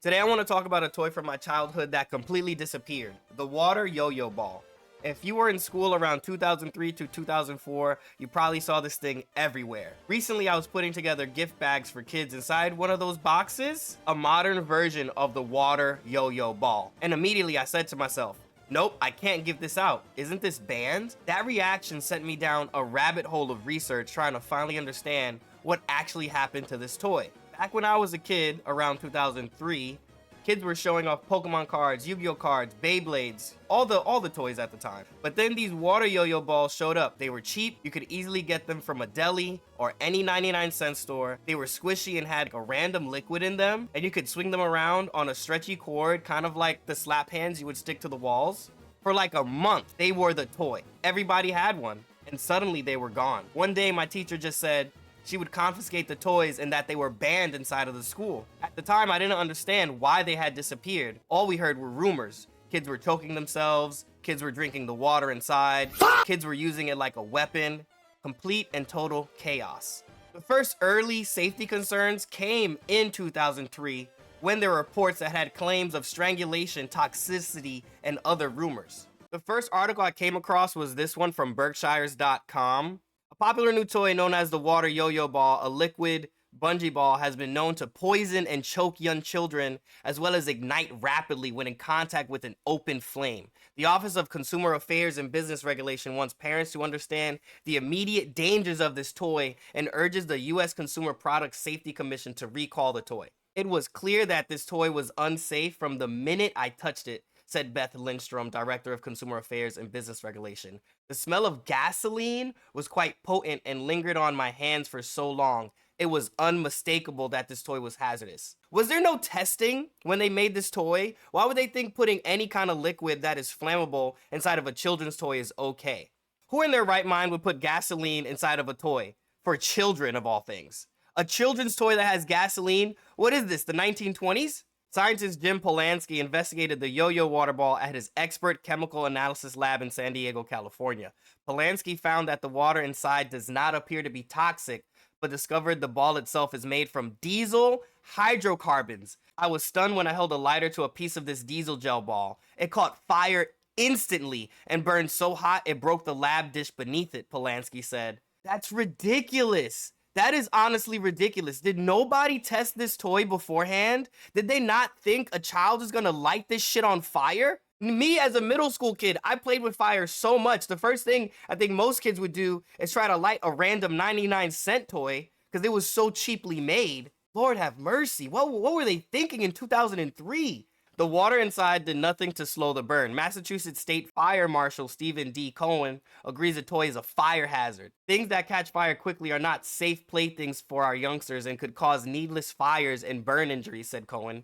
Today I want to talk about a toy from my childhood that completely disappeared, the water yo-yo ball. If you were in school around 2003 to 2004, you probably saw this thing everywhere. Recently I was putting together gift bags for kids. Inside one of those boxes, a modern version of the water yo-yo ball. And immediately I said to myself, nope, I can't give this out. Isn't this banned? That reaction sent me down a rabbit hole of research trying to finally understand what actually happened to this toy. Back when I was a kid, around 2003, kids were showing off Pokemon cards, Yu-Gi-Oh cards, Beyblades, all the toys at the time. But then these water yo-yo balls showed up. They were cheap. You could easily get them from a deli or any 99-cent store. They were squishy and had a random liquid in them, and you could swing them around on a stretchy cord, kind of like the slap hands you would stick to the walls. For like a month, they were the toy. Everybody had one, and suddenly they were gone. One day, my teacher just said she would confiscate the toys and that they were banned inside of the school. At the time, I didn't understand why they had disappeared. All we heard were rumors. Kids were choking themselves, kids were drinking the water inside, kids were using it like a weapon. Complete and total chaos. The first early safety concerns came in 2003 when there were reports that had claims of strangulation, toxicity, and other rumors. The first article I came across was this one from Berkshires.com. A popular new toy known as the water yo-yo ball, a liquid bungee ball, has been known to poison and choke young children, as well as ignite rapidly when in contact with an open flame. The Office of Consumer Affairs and Business Regulation wants parents to understand the immediate dangers of this toy and urges the U.S. Consumer Product Safety Commission to recall the toy. It was clear that this toy was unsafe from the minute I touched it, said Beth Lindstrom, Director of Consumer Affairs and Business Regulation. The smell of gasoline was quite potent and lingered on my hands for so long. It was unmistakable that this toy was hazardous. Was there no testing when they made this toy? Why would they think putting any kind of liquid that is flammable inside of a children's toy is okay? Who in their right mind would put gasoline inside of a toy? For children, of all things. A children's toy that has gasoline? What is this, the 1920s? Scientist Jim Polanski investigated the yo-yo water ball at his expert chemical analysis lab in San Diego, California. Polanski found that the water inside does not appear to be toxic, but discovered the ball itself is made from diesel hydrocarbons. I was stunned when I held a lighter to a piece of this diesel gel ball. It caught fire instantly and burned so hot it broke the lab dish beneath it, Polanski said. That's ridiculous. That is honestly ridiculous. Did nobody test this toy beforehand? Did they not think a child is gonna light this shit on fire? Me as a middle school kid, I played with fire so much. The first thing I think most kids would do is try to light a random 99-cent toy because it was so cheaply made. Lord have mercy. What were they thinking in 2003? The water inside did nothing to slow the burn. Massachusetts State Fire Marshal Stephen D. Cohen agrees the toy is a fire hazard. Things that catch fire quickly are not safe playthings for our youngsters and could cause needless fires and burn injuries, said Cohen.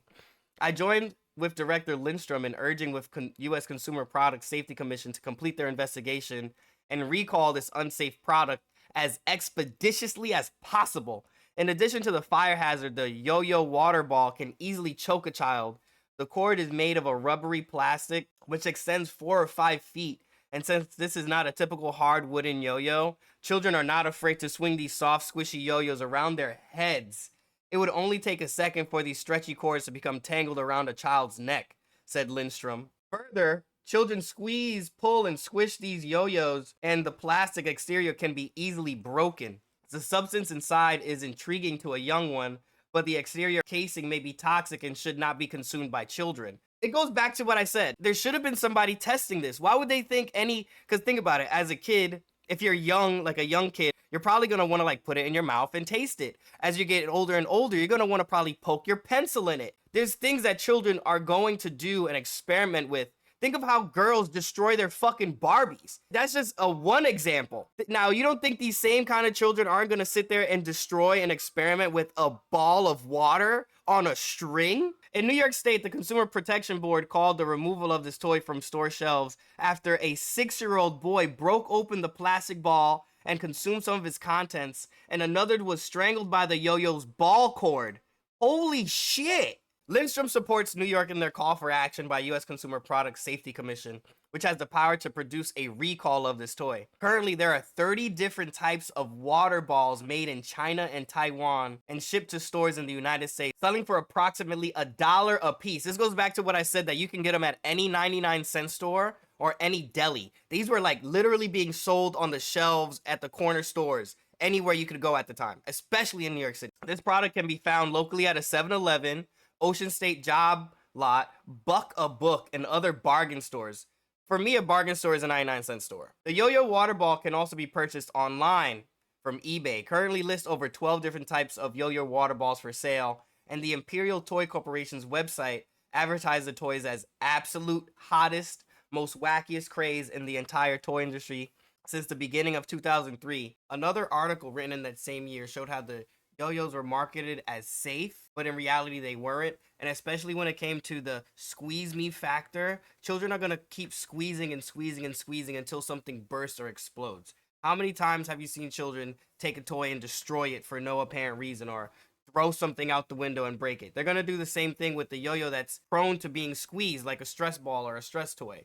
I joined with Director Lindstrom in urging with U.S. Consumer Product Safety Commission to complete their investigation and recall this unsafe product as expeditiously as possible. In addition to the fire hazard, the yo-yo water ball can easily choke a child. The cord is made of a rubbery plastic which extends 4 or 5 feet. And since this is not a typical hard wooden yo-yo, children are not afraid to swing these soft, squishy yo-yos around their heads. It would only take a second for these stretchy cords to become tangled around a child's neck, said Lindstrom. Further, children squeeze, pull, and squish these yo-yos, and the plastic exterior can be easily broken. The substance inside is intriguing to a young one, but the exterior casing may be toxic and should not be consumed by children. It goes back to what I said. There should have been somebody testing this. Why would they think because think about it, as a kid, if you're young, like a young kid, you're probably going to want to like put it in your mouth and taste it. As you get older and older, you're going to want to probably poke your pencil in it. There's things that children are going to do and experiment with. Think of how girls destroy their fucking Barbies. That's just one example. Now, you don't think these same kind of children aren't going to sit there and destroy and experiment with a ball of water on a string? In New York State, the Consumer Protection Board called the removal of this toy from store shelves after a 6-year-old boy broke open the plastic ball and consumed some of its contents, and another was strangled by the yo-yo's ball cord. Holy shit! Lindstrom supports New York in their call for action by U.S. Consumer Product Safety Commission, which has the power to produce a recall of this toy. Currently, there are 30 different types of water balls made in China and Taiwan and shipped to stores in the United States, selling for approximately $1 a piece. This goes back to what I said, that you can get them at any 99-cent store or any deli. These were like literally being sold on the shelves at the corner stores, anywhere you could go at the time, especially in New York City. This product can be found locally at a 7-Eleven, Ocean State Job Lot, Buck a Book, and other bargain stores. For me, a bargain store is a 99-cent store. The Yo-Yo water ball can also be purchased online from eBay. Currently lists over 12 different types of Yo-Yo water balls for sale, and the Imperial Toy Corporation's website advertised the toys as absolute hottest, most wackiest craze in the entire toy industry since the beginning of 2003. Another article written in that same year showed how the Yo-Yos were marketed as safe, but in reality they weren't. And especially when it came to the squeeze me factor, children are going to keep squeezing and squeezing and squeezing until something bursts or explodes. How many times have you seen children take a toy and destroy it for no apparent reason, or throw something out the window and break it? They're going to do the same thing with the yo-yo that's prone to being squeezed, like a stress ball or a stress toy.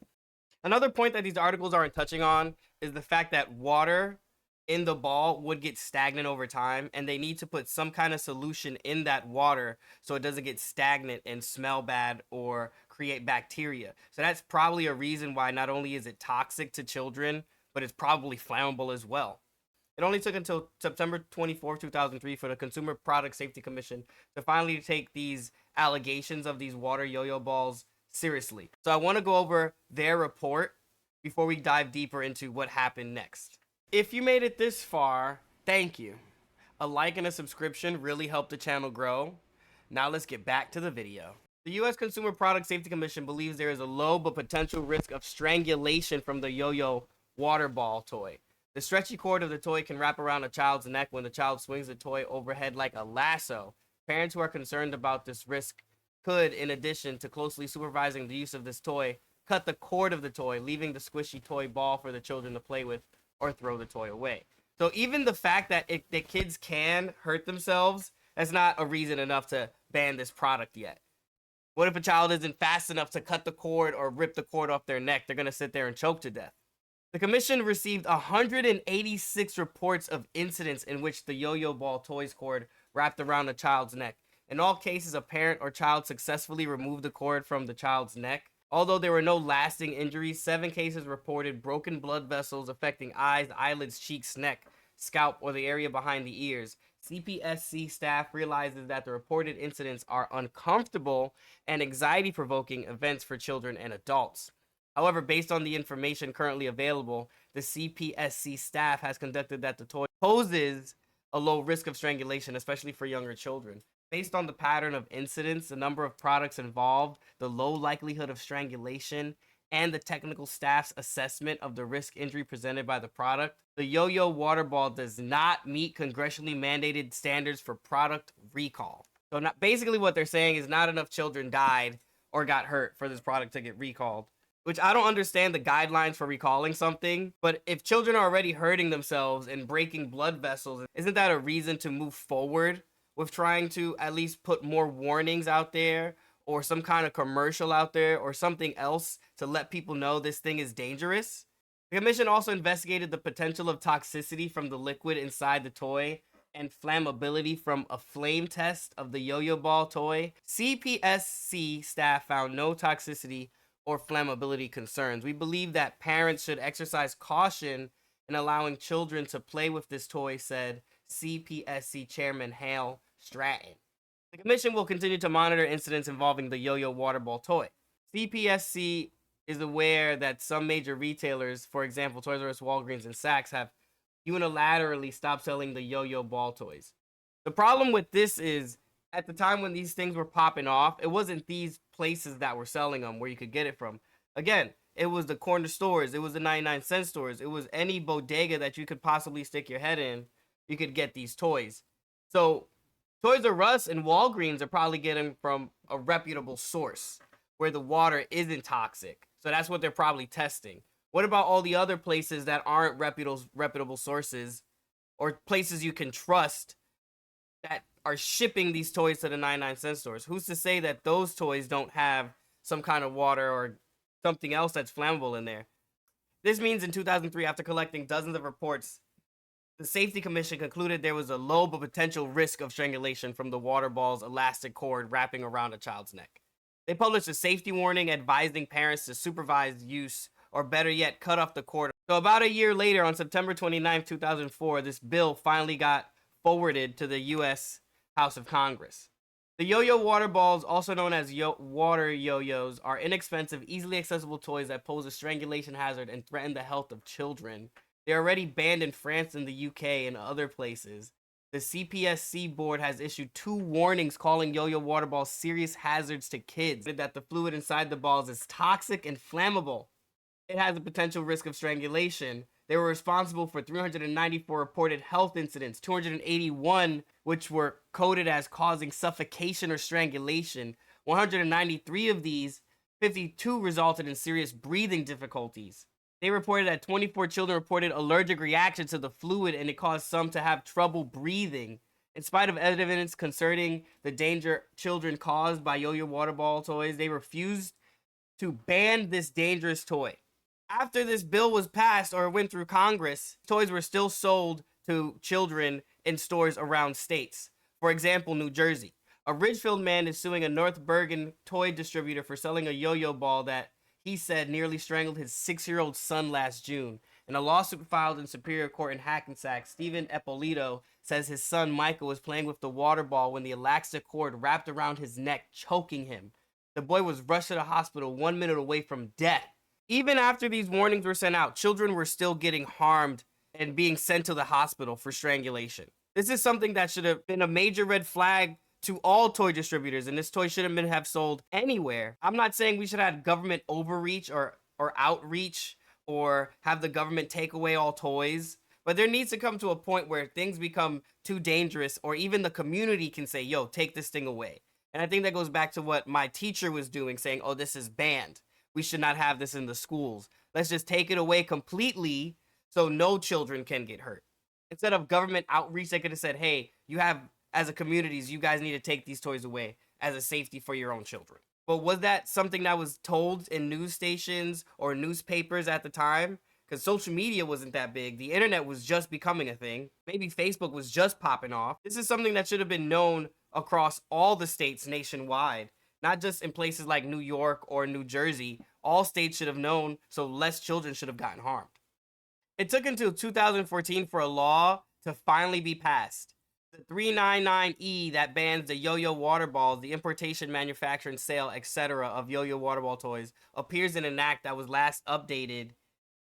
Another point that these articles aren't touching on is the fact that water in the ball would get stagnant over time, and they need to put some kind of solution in that water so it doesn't get stagnant and smell bad or create bacteria. So that's probably a reason why not only is it toxic to children, but it's probably flammable as well. It only took until September 24, 2003 for the Consumer Product Safety Commission to finally take these allegations of these water yo-yo balls seriously. So I want to go over their report before we dive deeper into what happened next. If you made it this far, thank you. A like and a subscription really help the channel grow. Now let's get back to the video. The U.S. Consumer Product Safety Commission believes there is a low but potential risk of strangulation from the yo-yo water ball toy. The stretchy cord of the toy can wrap around a child's neck when the child swings the toy overhead like a lasso. Parents who are concerned about this risk could, in addition to closely supervising the use of this toy, cut the cord of the toy, leaving the squishy toy ball for the children to play with or throw the toy away. So even the fact that the kids can hurt themselves, that's not a reason enough to ban this product yet. What if a child isn't fast enough to cut the cord or rip the cord off their neck? They're going to sit there and choke to death. The commission received 186 reports of incidents in which the yo-yo ball toy's cord wrapped around a child's neck. In all cases, a parent or child successfully removed the cord from the child's neck. Although there were no lasting injuries, 7 cases reported broken blood vessels affecting eyes, eyelids, cheeks, neck, scalp, or the area behind the ears. CPSC staff realizes that the reported incidents are uncomfortable and anxiety-provoking events for children and adults. However, based on the information currently available, the CPSC staff has conducted that the toy poses a low risk of strangulation, especially for younger children. Based on the pattern of incidents, the number of products involved, the low likelihood of strangulation, and the technical staff's assessment of the risk injury presented by the product, the yo-yo water ball does not meet congressionally mandated standards for product recall. So basically what they're saying is not enough children died or got hurt for this product to get recalled. Which I don't understand the guidelines for recalling something, but if children are already hurting themselves and breaking blood vessels, isn't that a reason to move forward with trying to at least put more warnings out there, or some kind of commercial out there, or something else to let people know this thing is dangerous? The commission also investigated the potential of toxicity from the liquid inside the toy and flammability from a flame test of the yo-yo ball toy. CPSC staff found no toxicity or flammability concerns. We believe that parents should exercise caution in allowing children to play with this toy, said CPSC Chairman Hal Stratton. The commission will continue to monitor incidents involving the yo-yo water ball toy. CPSC is aware that some major retailers, for example, Toys R Us, Walgreens, and Saks, have unilaterally stopped selling the yo-yo ball toys. The problem with this is, at the time when these things were popping off, it wasn't these places that were selling them where you could get it from. Again, it was the corner stores, it was the 99-cent stores, it was any bodega that you could possibly stick your head in, you could get these toys. So Toys R Us and Walgreens are probably getting from a reputable source where the water isn't toxic. So that's what they're probably testing. What about all the other places that aren't reputable sources, or places you can trust that are shipping these toys to the 99-cent stores. Who's to say that those toys don't have some kind of water or something else that's flammable in there? This means in 2003, after collecting dozens of reports, the Safety Commission concluded there was a low but potential risk of strangulation from the water ball's elastic cord wrapping around a child's neck. They published a safety warning advising parents to supervise use, or better yet, cut off the cord. So about a year later, on September 29, 2004, this bill finally got forwarded to the U.S. House of Congress. The yo-yo water balls, also known as water yo-yos, are inexpensive, easily accessible toys that pose a strangulation hazard and threaten the health of children. They're already banned in France and the UK and other places. The CPSC board has issued 2 warnings calling yo-yo water balls serious hazards to kids. That the fluid inside the balls is toxic and flammable. It has a potential risk of strangulation. They were responsible for 394 reported health incidents, 281 which were coded as causing suffocation or strangulation. 193 of these, 52 resulted in serious breathing difficulties. They reported that 24 children reported allergic reactions to the fluid, and it caused some to have trouble breathing. In spite of evidence concerning the danger children caused by yo-yo water ball toys, they refused to ban this dangerous toy. After this bill was passed or went through Congress, toys were still sold to children in stores around states. For example, New Jersey. A Ridgefield man is suing a North Bergen toy distributor for selling a yo-yo ball that he said nearly strangled his 6-year-old son last June. In a lawsuit filed in Superior Court in Hackensack, Stephen Eppolito says his son Michael was playing with the water ball when the elastic cord wrapped around his neck, choking him. The boy was rushed to the hospital 1 minute away from death. Even after these warnings were sent out, children were still getting harmed and being sent to the hospital for strangulation. This is something that should have been a major red flag to all toy distributors, and this toy shouldn't have sold anywhere. I'm not saying we should have government overreach or outreach or have the government take away all toys, but there needs to come to a point where things become too dangerous, or even the community can say, yo, take this thing away. And I think that goes back to what my teacher was doing, saying, oh, this is banned. We should not have this in the schools. Let's just take it away completely so no children can get hurt. Instead of government outreach, they could have said, hey, you have, as a communities, you guys need to take these toys away as a safety for your own children. But was that something that was told in news stations or newspapers at the time? Because social media wasn't that big. The internet was just becoming a thing. Maybe Facebook was just popping off. This is something that should have been known across all the states nationwide, not just in places like New York or New Jersey. All states should have known, so less children should have gotten harmed. It took until 2014 for a law to finally be passed. The 399E that bans the yo-yo water balls, the importation, manufacture, and sale, etc. of yo-yo water ball toys appears in an act that was last updated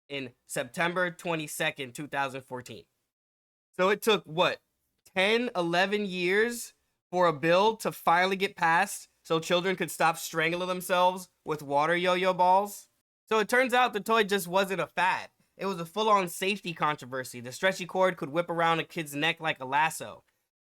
in September 22nd, 2014. So it took, 10, 11 years for a bill to finally get passed so children could stop strangling themselves with water yo-yo balls? So it turns out the toy just wasn't a fad. It was a full-on safety controversy. The stretchy cord could whip around a kid's neck like a lasso.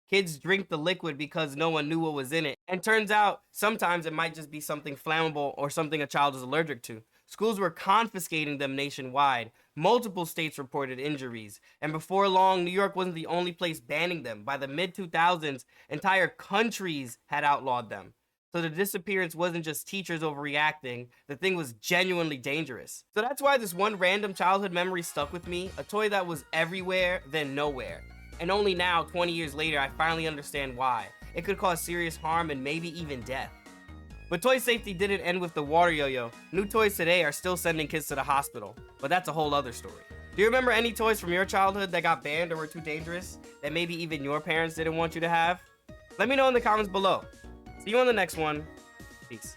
Kids drink the liquid because no one knew what was in it. And turns out, sometimes it might just be something flammable or something a child is allergic to. Schools were confiscating them nationwide. Multiple states reported injuries. And before long, New York wasn't the only place banning them. By the mid-2000s, entire countries had outlawed them. So the disappearance wasn't just teachers overreacting. The thing was genuinely dangerous. So that's why this one random childhood memory stuck with me. A toy that was everywhere, then nowhere. And only now, 20 years later, I finally understand why. It could cause serious harm and maybe even death. But toy safety didn't end with the water yo-yo. New toys today are still sending kids to the hospital. But that's a whole other story. Do you remember any toys from your childhood that got banned or were too dangerous? That maybe even your parents didn't want you to have? Let me know in the comments below. See you on the next one. Peace.